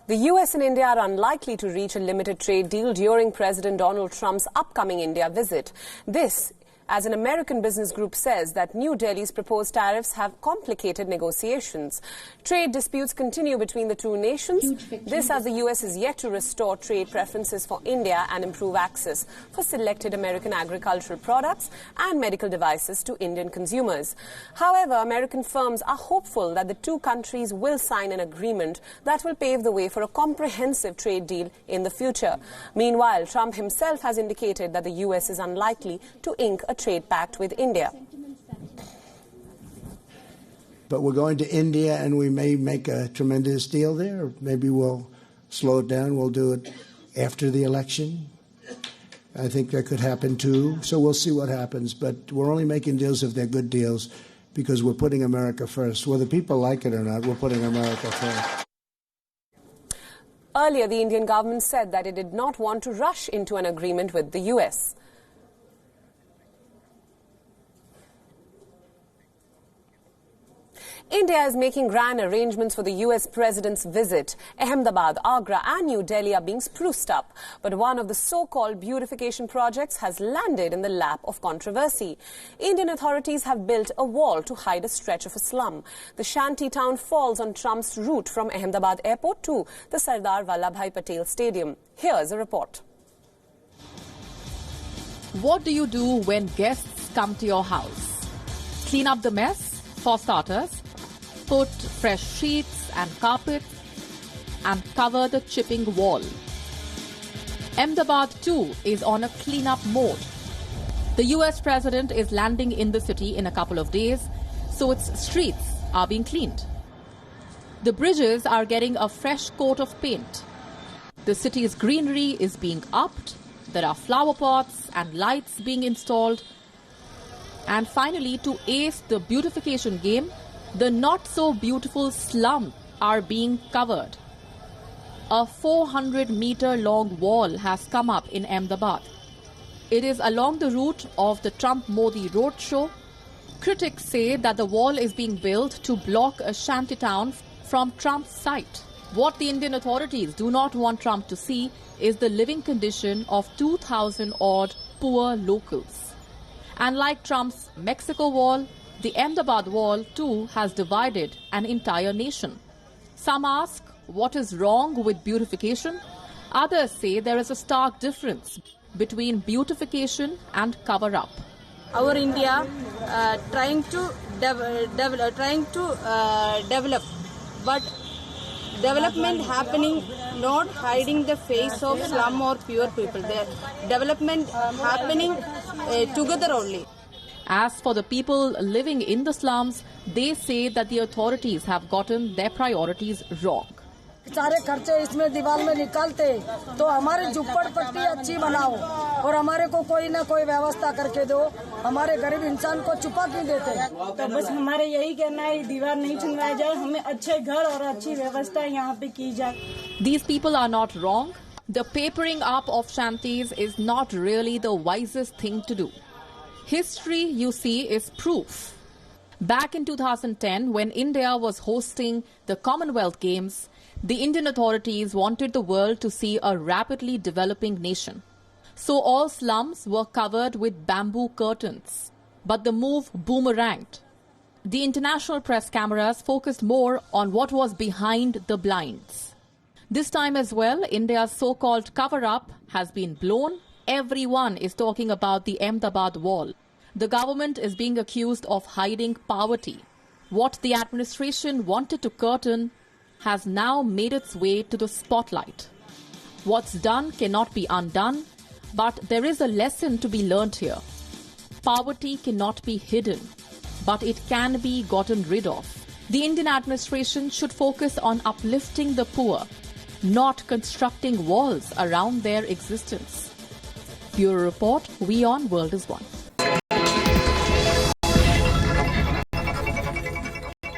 The US and India are unlikely to reach a limited trade deal during President Donald Trump's upcoming India visit. This, as an American business group says, that New Delhi's proposed tariffs have complicated negotiations. Trade disputes continue between the two nations. This as the US is yet to restore trade preferences for India and improve access for selected American agricultural products and medical devices to Indian consumers. However, American firms are hopeful that the two countries will sign an agreement that will pave the way for a comprehensive trade deal in the future. Meanwhile, Trump himself has indicated that the US is unlikely to ink a trade pact with India. But we're going to India and we may make a tremendous deal there. Maybe we'll slow it down. We'll do it after the election. I think that could happen too. So we'll see what happens. But we're only making deals if they're good deals because we're putting America first. Whether people like it or not, we're putting America first. Earlier, the Indian government said that it did not want to rush into an agreement with the US. India is making grand arrangements for the US president's visit. Ahmedabad, Agra and New Delhi are being spruced up. But one of the so-called beautification projects has landed in the lap of controversy. Indian authorities have built a wall to hide a stretch of a slum. The shanty town falls on Trump's route from Ahmedabad airport to the Sardar Vallabhbhai Patel Stadium. Here's a report. What do you do when guests come to your house? Clean up the mess, for starters. Put fresh sheets and carpets and cover the chipping wall. Ahmedabad too is on a cleanup mode. The US president is landing in the city in a couple of days, so its streets are being cleaned. The bridges are getting a fresh coat of paint. The city's greenery is being upped. There are flower pots and lights being installed. And finally, to ace the beautification game, the not-so-beautiful slums are being covered. A 400-meter-long wall has come up in Ahmedabad. It is along the route of the Trump-Modi roadshow. Critics say that the wall is being built to block a shantytown from Trump's sight. What the Indian authorities do not want Trump to see is the living condition of 2,000-odd poor locals. And like Trump's Mexico wall, the Ahmedabad wall too has divided an entire nation. Some ask what is wrong with beautification. Others say there is a stark difference between beautification and cover-up. Our India trying to develop, but development happening not hiding the face of slum or poor people. The development happening together only. As for the people living in the slums, they say that the authorities have gotten their priorities wrong. सारे खर्चे इसमें दीवार में निकालते तो हमारी झुप्पड़पट्टी अच्छी बनाओ और हमारे को कोई ना कोई व्यवस्था करके दो हमारे गरीब इंसान को छुपा क्यों देते तो बस हमारे यही कहना है दीवार नहीं छुनवाया जाए हमें अच्छे घर और अच्छी व्यवस्था यहाँ पे की जाए. These people are not wrong. The papering up of shanties is not really the wisest thing to do. History, you see, is proof. Back in 2010, when India was hosting the Commonwealth Games, the Indian authorities wanted the world to see a rapidly developing nation. So all slums were covered with bamboo curtains. But the move boomeranged. The international press cameras focused more on what was behind the blinds. This time as well, India's so-called cover-up has been blown. Everyone is talking about the Ahmedabad wall. The government is being accused of hiding poverty. What the administration wanted to curtain has now made its way to the spotlight. What's done cannot be undone, but there is a lesson to be learnt here. Poverty cannot be hidden, but it can be gotten rid of. The Indian administration should focus on uplifting the poor, not constructing walls around their existence. Bureau Report, WION World is One.